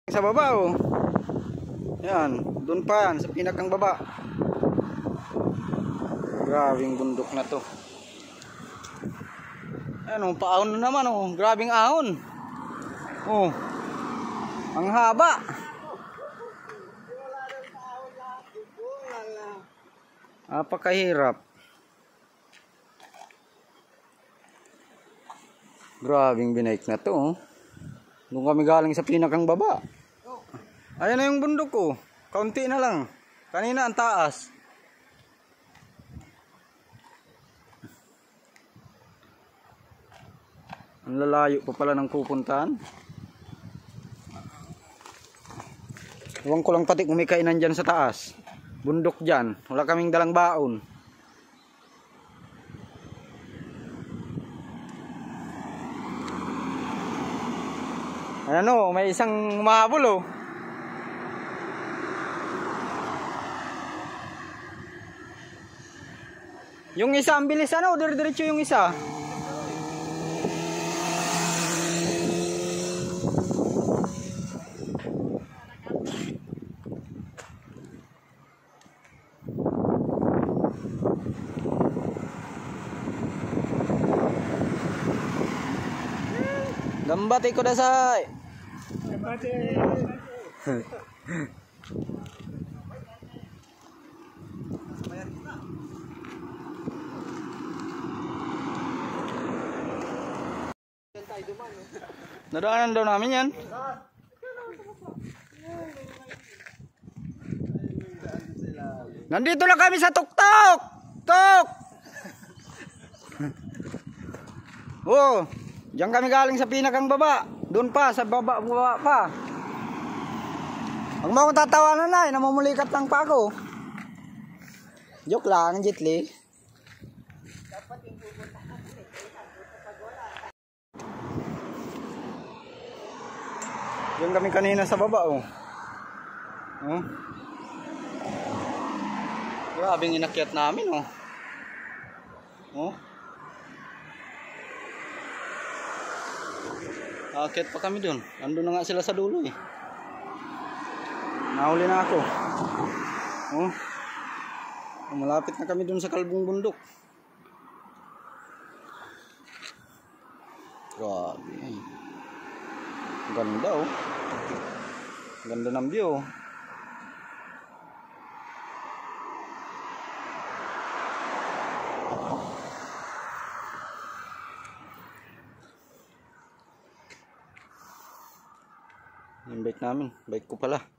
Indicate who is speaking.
Speaker 1: Sa baba oh. Yan, doon pa yan sa pinakang baba. Grabing bundok na to. Ano, paahon na naman oh, grabing ahon. Oh. Ang haba. Napakahirap. Grabing binike na to oh. Doon kami galing sa pinakang baba. Ayan na yung bundok ko. Kaunti na lang. Kanina ang taas. Ang lalayo pa pala ng pupuntahan. Huwag ko lang pati kung may kainan dyan sa taas. Bundok dyan. Wala kaming dalang baon. Ayan o, may isang mahabol o. Yung isa ang bilis ano, dire-diretso yung isa. Gambate ko dasay. Gambate. Nadaanan daw namin yan. Nandito lang kami sa tuktok. Tok. Oh, diyan kami galing sa pinakang baba. Doon pa sa baba pa. Huwag mo akong tatawanan na, namumulikat lang pa ako. Joke lang, Jitli. Diyan kami kanina sa baba oh. Oh. Grabing inakyat namin oh. Oh. Akyat pa kami dun. Andun na nga sila sa dulo eh. Nahuli na ako. Oh. Malapit na kami dun sa kalbong bundok. Grabe. Ganda oh. Ganda ng view. Yung bike namin, bike ko pala.